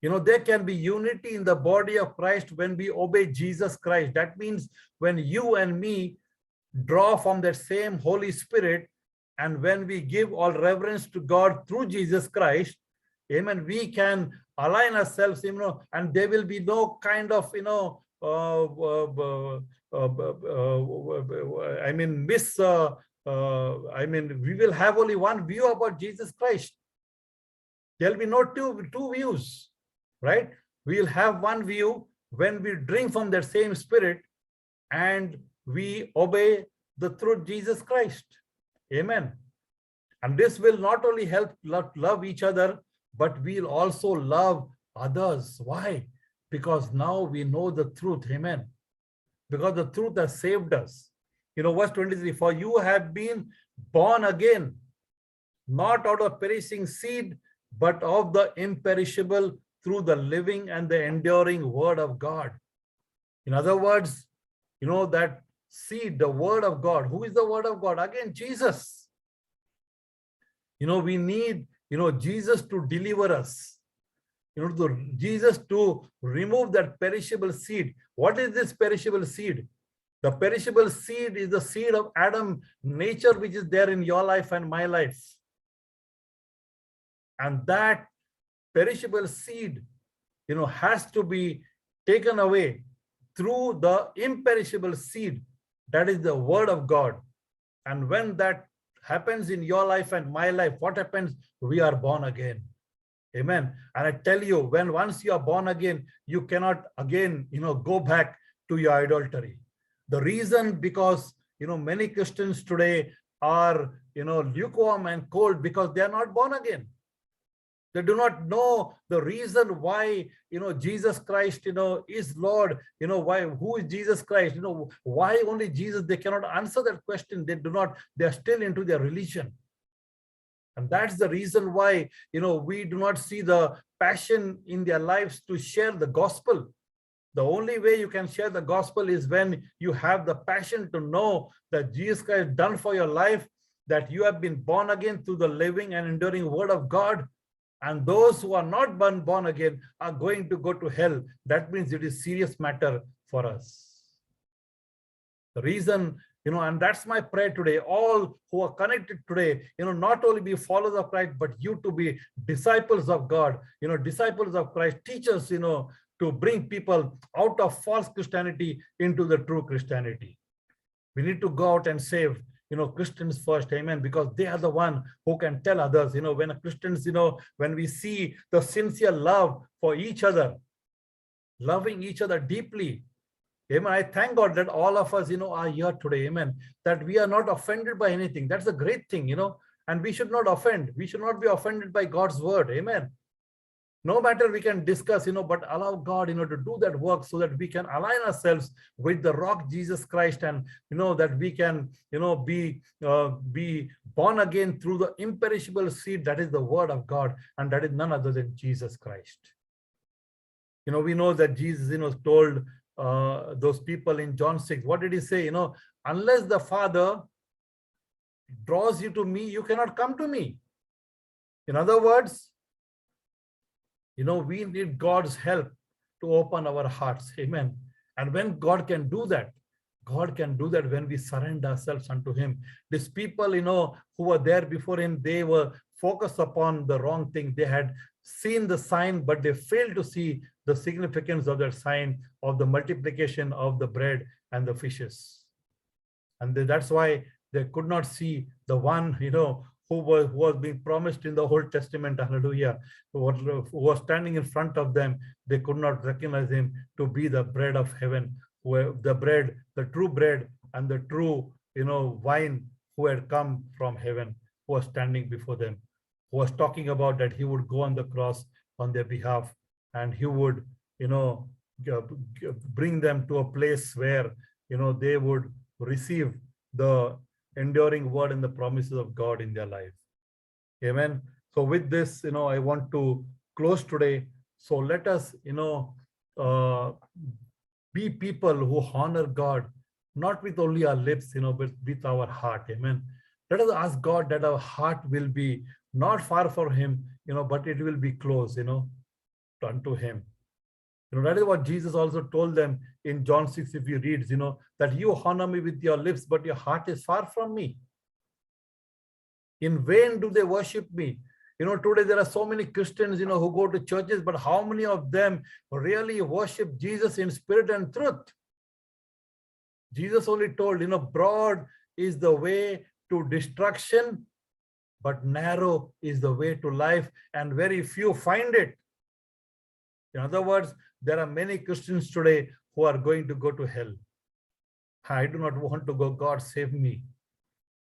There can be unity in the body of Christ when we obey Jesus Christ. That means when you and me draw from that same Holy Spirit, and when we give all reverence to God through Jesus Christ, amen, we can align ourselves, and there will be no kind of, we will have only one view about Jesus Christ. There'll be no two views. right? We'll have one view when we drink from that same Spirit and we obey the truth Jesus Christ. Amen. And this will not only help love each other, but we'll also love others. Why? Because now we know the truth. Amen. Because the truth has saved us. Verse 23, for you have been born again, not out of perishing seed, but of the imperishable, through the living and the enduring word of God. In other words, that seed, the word of God. Who is the word of God? Again, Jesus. We need, Jesus to deliver us. Jesus to remove that perishable seed. What is this perishable seed? The perishable seed is the seed of Adam nature, which is there in your life and my life. And that perishable seed, has to be taken away through the imperishable seed, that is the word of God. And when that happens in your life and my life, what happens? We are born again. Amen. And I tell you, once you are born again, you cannot again, go back to your idolatry. The reason, because, many Christians today are, lukewarm and cold because they are not born again. They do not know the reason why, Jesus Christ, is Lord. Why, who is Jesus Christ? Why only Jesus? They cannot answer that question. They are still into their religion. And that's the reason why, we do not see the passion in their lives to share the gospel. The only way you can share the gospel is when you have the passion to know that Jesus Christ done for your life, that you have been born again through the living and enduring word of God. And those who are not born again are going to go to hell. That means it is serious matter for us. The reason, and that's my prayer today, all who are connected today, not only be followers of Christ, but you to be disciples of God, disciples of Christ, teachers, to bring people out of false Christianity into the true Christianity. We need to go out and save, Christians first, amen, because they are the one who can tell others, when Christians, when we see the sincere love for each other, loving each other deeply, amen. I thank God that all of us, are here today, amen, that we are not offended by anything. That's a great thing, and we should not offend. We should not be offended by God's word, amen. No matter we can discuss, but allow God, to do that work so that we can align ourselves with the rock, Jesus Christ, and, that we can, be born again through the imperishable seed, that is the word of God, and that is none other than Jesus Christ. We know that Jesus, told those people in John 6, what did he say? Unless the Father draws you to me, you cannot come to me. In other words, we need God's help to open our hearts. Amen. And when God can do that when we surrender ourselves unto him. These people, who were there before him, they were focused upon the wrong thing. They had seen the sign, but they failed to see the significance of that sign of the multiplication of the bread and the fishes. And that's why they could not see the one, who was being promised in the Old Testament, hallelujah, who was standing in front of them. They could not recognize him to be the bread of heaven, the bread, the true bread, and the true, wine, who had come from heaven, who was standing before them, who was talking about that he would go on the cross on their behalf, and he would, bring them to a place where, they would receive the enduring word and the promises of God in their life. Amen. So with this, I want to close today. So let us, be people who honor God, not with only our lips, but with our heart. Amen. Let us ask God that our heart will be not far from him, but it will be close, unto him. That is what Jesus also told them in John 6, if you read, that you honor me with your lips, but your heart is far from me. In vain do they worship me. Today there are so many Christians, who go to churches, but how many of them really worship Jesus in spirit and truth? Jesus only told, broad is the way to destruction, but narrow is the way to life, and very few find it. In other words, there are many Christians today who are going to go to hell. I do not want to go. God save me.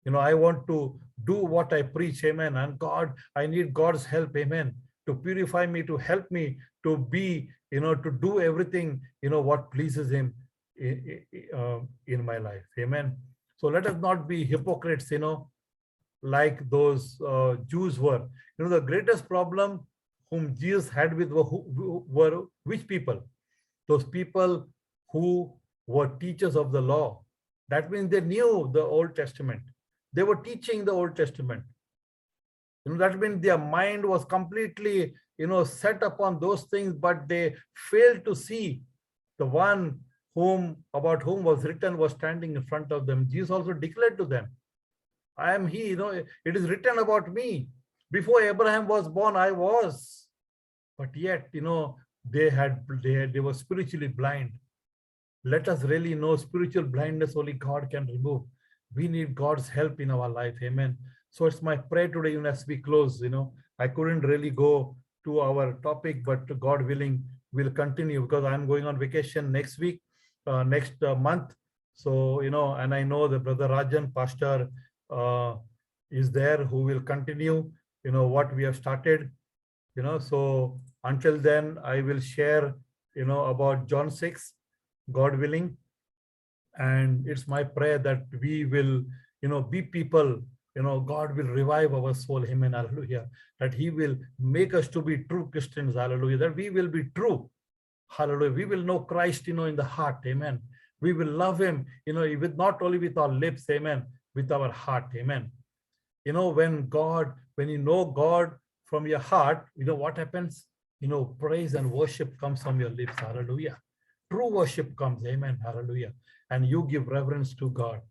I want to do what I preach. Amen. And God, I need God's help. Amen. To purify me, to help me to be, to do everything, what pleases him in my life. Amen. So let us not be hypocrites, like those Jews were. The greatest problem whom Jesus had with were which people? Those people who were teachers of the law. That means they knew the Old Testament. They were teaching the Old Testament. That means their mind was completely, set upon those things, but they failed to see the one about whom was written was standing in front of them. Jesus also declared to them, I am he, it is written about me. Before Abraham was born, I was. But yet, they were spiritually blind. Let us really know spiritual blindness only God can remove. We need God's help in our life. Amen. So it's my prayer today, as we close, I couldn't really go to our topic, but God willing, we'll continue because I'm going on vacation next week, next month. So, and I know the brother Rajan, pastor, is there who will continue, what we have started, so until then, I will share, about John 6, God willing. And it's my prayer that we will, be people, God will revive our soul. Amen. Hallelujah. That he will make us to be true Christians. Hallelujah. That we will be true. Hallelujah. We will know Christ, in the heart. Amen. We will love him, with not only with our lips. Amen. With our heart. Amen. When you know God from your heart, what happens? Praise and worship comes from your lips. Hallelujah. True worship comes. Amen. Hallelujah. And you give reverence to God.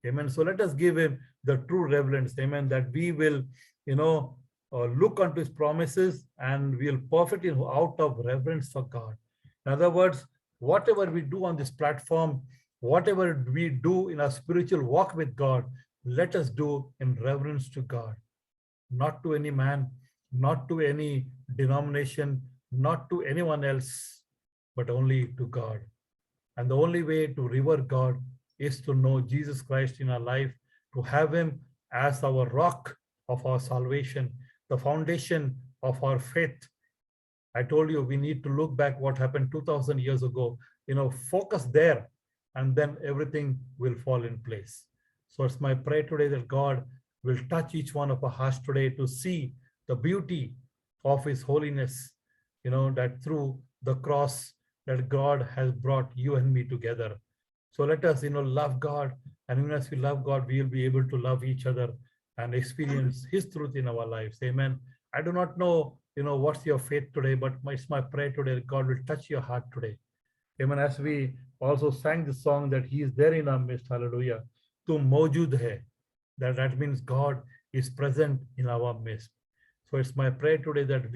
Amen. So let us give him the true reverence. Amen. That we will, look unto his promises and we'll perfect it out of reverence for God. In other words, whatever we do on this platform, whatever we do in our spiritual walk with God, let us do in reverence to God, not to any man, not to any denomination, not to anyone else, but only to God. And the only way to revere God is to know Jesus Christ in our life, to have him as our rock of our salvation, the foundation of our faith. I told you we need to look back what happened 2000 years ago, focus there, and then everything will fall in place. So it's my prayer today that God will touch each one of our hearts today to see the beauty of his holiness, that through the cross that God has brought you and me together. So let us, love God. And even as we love God, we will be able to love each other and experience his truth in our lives. Amen. I do not know, what's your faith today, but it's my prayer today that God will touch your heart today. Amen. As we also sang the song that he is there in our midst. Hallelujah. Tu mawjood hai. That means God is present in our midst. So it's my prayer today that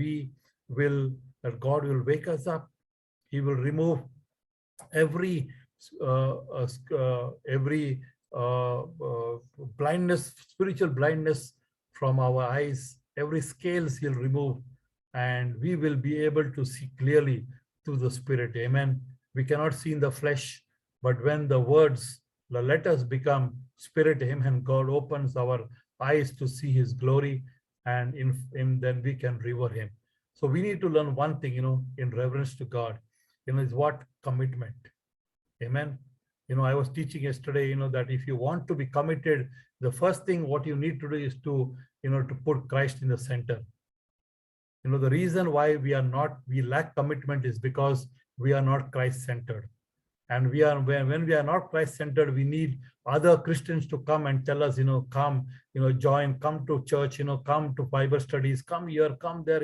that God will wake us up. He will remove every blindness, spiritual blindness from our eyes. Every scales he'll remove, and we will be able to see clearly through the Spirit. Amen. We cannot see in the flesh, but when the words, let us become spirit, amen, God opens our eyes to see his glory, and then we can revere him. So we need to learn one thing, in reverence to God, is what? Commitment. Amen. I was teaching yesterday, that if you want to be committed, the first thing what you need to do is to put Christ in the center. The reason why we lack commitment is because we are not Christ-centered. And when we are not Christ-centered, we need other Christians to come and tell us, come, join, come to church, come to Bible studies, come here, come there,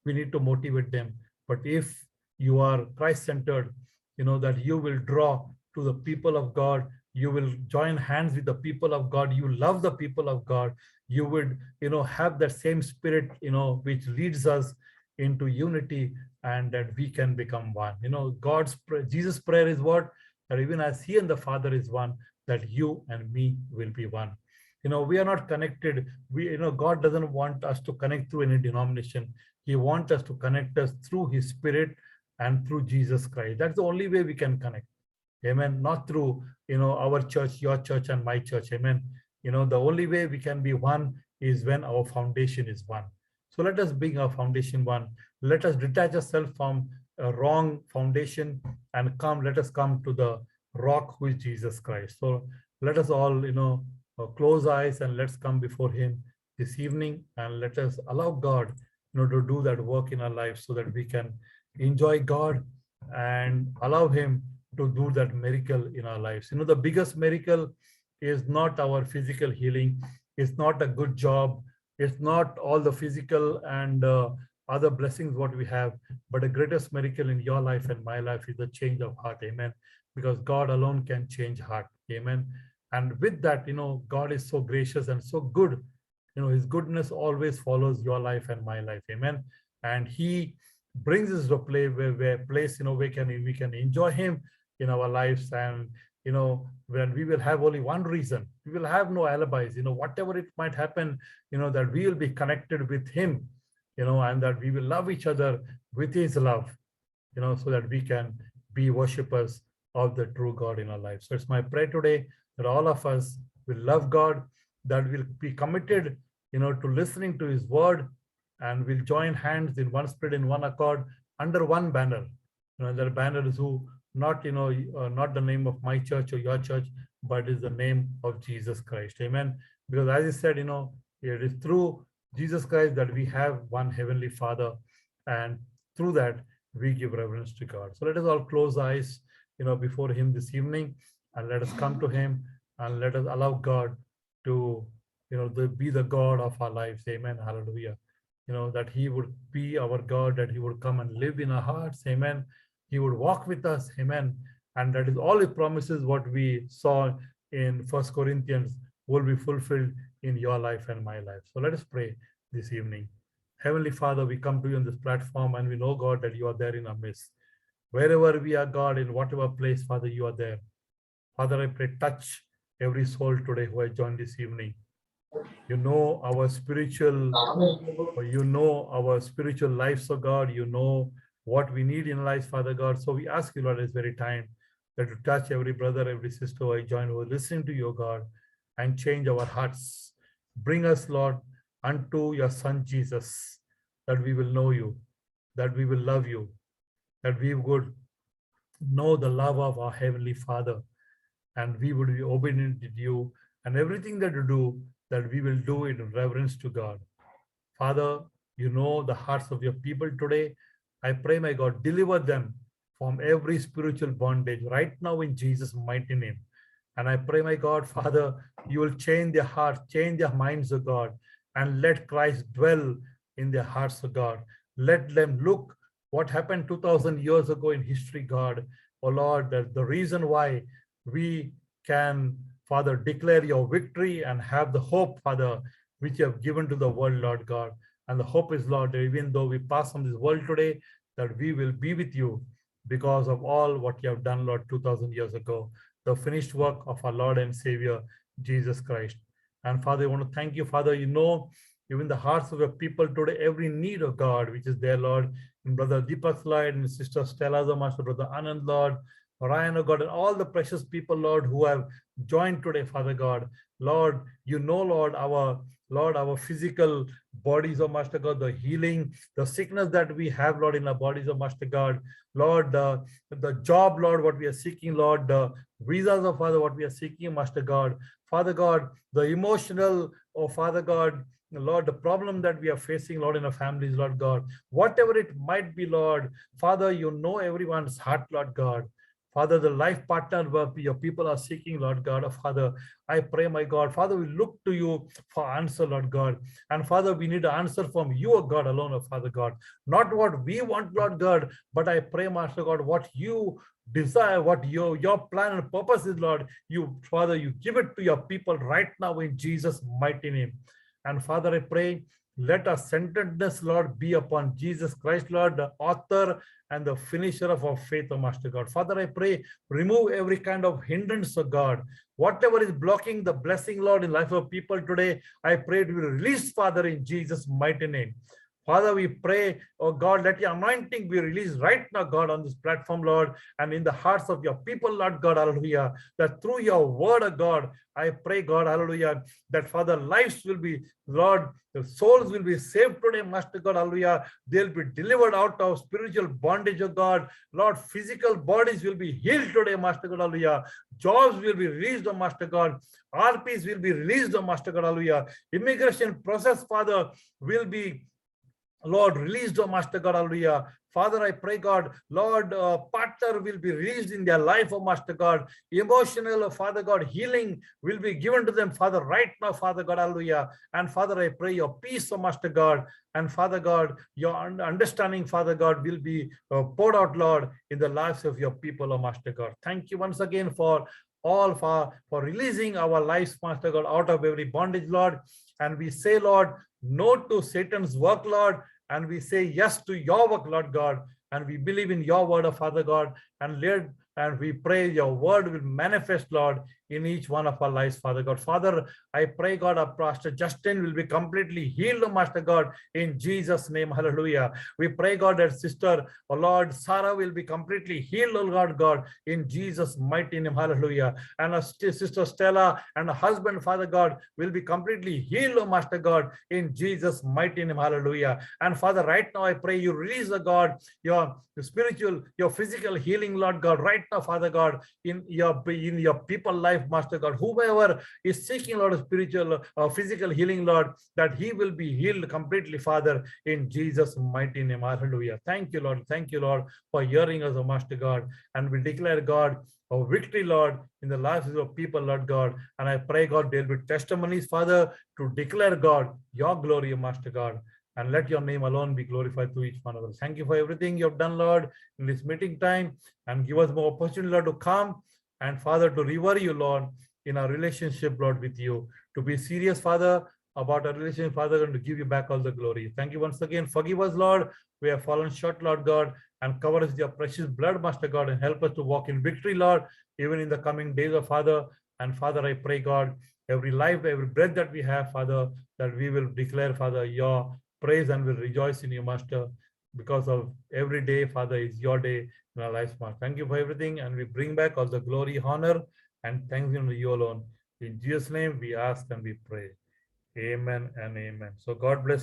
we need to motivate them. But if you are Christ-centered, that you will draw to the people of God, you will join hands with the people of God, you love the people of God, you would, have that same spirit, which leads us into unity, and that we can become one. Jesus' prayer is what? That even as he and the Father is one, that you and me will be one. We are not connected. God doesn't want us to connect through any denomination. He wants us to connect us through his Spirit, and through Jesus Christ. That's the only way we can connect. Amen. Not through, our church, your church, and my church. Amen. The only way we can be one is when our foundation is one. So let us bring our foundation one. Let us detach ourselves from a wrong foundation and let us come to the rock who is Jesus Christ. So let us all, close eyes and let's come before him this evening, and let us allow God, to do that work in our lives so that we can enjoy God and allow him to do that miracle in our lives. The biggest miracle is not our physical healing. It's not a good job. It's not all the physical and other blessings what we have, but the greatest miracle in your life and my life is the change of heart. Amen. Because God alone can change heart. Amen. And with that, God is so gracious and so good. His goodness always follows your life and my life. Amen. And he brings us to a place where we can enjoy him in our lives. And when we will have only one reason, we will have no alibis, whatever it might happen, that we will be connected with him, and that we will love each other with his love, so that we can be worshippers of the true God in our lives. So it's my prayer today that all of us will love God, that will be committed, to listening to his word, and will join hands in one spirit, in one accord, under one banner. That banner is not the name of my church or your church, but is the name of Jesus Christ. Amen. Because as I said, it is through Jesus Christ that we have one heavenly Father, and through that we give reverence to God. So let us all close eyes, before him this evening, and let us come to him, and let us allow God to, be the God of our lives. Amen. Hallelujah. That he would be our God, that he would come and live in our hearts. Amen. He would walk with us. Amen. And that is all his promises, what we saw in 1 Corinthians, will be fulfilled in your life and my life. So let us pray this evening. Heavenly Father, we come to you on this platform, and we know, God, that you are there in our midst. Wherever we are, God, in whatever place, Father, you are there. Father, I pray, touch every soul today who has joined this evening. You know our spiritual lives, oh God. You know what we need in life, Father God. So we ask you, Lord, at this very time, that to touch every brother, every sister who I join, who are listening to you, God, and change our hearts. Bring us, Lord, unto your Son Jesus, that we will know you, that we will love you, that we would know the love of our Heavenly Father, and we would be obedient to you, and everything that you do, that we will do it in reverence to God. Father, you know the hearts of your people today. I pray, my God, deliver them from every spiritual bondage right now in Jesus' mighty name. And I pray, my God, Father, you will change their hearts, change their minds, O God, and let Christ dwell in their hearts, O God. Let them look what happened 2000 years ago in history, God. Oh Lord, that the reason why we can, Father, declare your victory and have the hope, Father, which you have given to the world, Lord God. And the hope is, Lord, even though we pass from this world today, that we will be with you because of all what you have done, Lord, 2000 years ago, the finished work of our Lord and Savior, Jesus Christ. And Father, I want to thank you, Father, you know, even the hearts of your people today, every need of God, which is there, Lord, in Brother Deepak's life, in Sister Stella's, Master Brother Anand, Lord, Ryan, oh God, and all the precious people, Lord, who have joined today, Father God. Lord, you know, Lord, our physical bodies, oh Master God, the healing, the sickness that we have, Lord, in our bodies, oh Master God. Lord, the job, Lord, what we are seeking, Lord, the visas, oh Father, what we are seeking, Master God. Father God, the emotional, oh Father God, Lord, the problem that we are facing, Lord, in our families, Lord God, whatever it might be, Lord, Father, you know everyone's heart, Lord God. Father, the life partner your people are seeking, Lord God. Oh, Father, I pray, my God. Father, we look to you for answer, Lord God. And Father, we need an answer from you, oh God, alone, oh Father God. Not what we want, Lord God, but I pray, Master God, what you desire, what your plan and purpose is, Lord. You, Father, you give it to your people right now in Jesus' mighty name. And Father, I pray, let our centeredness, Lord, be upon Jesus Christ, Lord, the author and the finisher of our faith, O Master God. Father, I pray, remove every kind of hindrance, O God. Whatever is blocking the blessing, Lord, in life of people today, I pray to be released, Father, in Jesus' mighty name. Father, we pray, oh God, let your anointing be released right now, God, on this platform, Lord, and in the hearts of your people, Lord God, hallelujah, that through your word, oh God, I pray, God, hallelujah, that Father, lives will be, Lord, the souls will be saved today, Master God, hallelujah. They'll be delivered out of spiritual bondage, oh God. Lord, physical bodies will be healed today, Master God, hallelujah. Jobs will be released, oh Master God. RPs will be released, oh Master God, hallelujah. Immigration process, Father, will be, Lord, released, oh Master God, hallelujah. Father, I pray, God, Lord, partner will be released in their life, oh Master God. Emotional, Father God, healing will be given to them, Father, right now, Father God, hallelujah. And Father, I pray your peace, oh Master God. And Father God, your understanding, Father God, will be poured out, Lord, in the lives of your people, oh Master God. Thank you once again for all for releasing our lives, Master God, out of every bondage, Lord. And we say, Lord, no to Satan's work, Lord, and we say yes to your work, Lord God, and we believe in your word, of Father God, and Lord, and we pray your word will manifest, Lord, in each one of our lives, Father God. Father, I pray, God, our Pastor Justin will be completely healed, Master God, in Jesus' name, hallelujah. We pray, God, that Sister, oh Lord, Sarah will be completely healed, oh Lord God, in Jesus' mighty name, hallelujah. And our Sister Stella and her husband, Father God, will be completely healed, oh Master God, in Jesus' mighty name, hallelujah. And Father, right now I pray you release, oh God, your spiritual, your physical healing, Lord God, right now, Father God, in your people life, Master God. Whoever is seeking, Lord, spiritual, physical healing, Lord, that he will be healed completely, Father, in Jesus' mighty name, hallelujah. Thank you, Lord. Thank you, Lord, for hearing us, oh Master God. And we declare, God, a victory, Lord, in the lives of people, Lord God. And I pray, God, there'll be testimonies, Father, to declare, God, your glory, oh Master God. And let your name alone be glorified to each one of us. Thank you for everything you have done, Lord, in this meeting time, and give us more opportunity, Lord, to come and, Father, to revere you, Lord, in our relationship, Lord, with you, to be serious, Father, about our relationship, Father, and to give you back all the glory. Thank you once again. Forgive us, Lord. We have fallen short, Lord God, and cover us with your precious blood, Master God, and help us to walk in victory, Lord, even in the coming days of Father. And Father, I pray, God, every life, every breath that we have, Father, that we will declare, Father, your praise and will rejoice in you, Master, because of every day, Father, is your day in our lives, Master. Thank you for everything, and we bring back all the glory, honor, and thanks to you alone. In Jesus' name, we ask and we pray. Amen and amen. So God bless.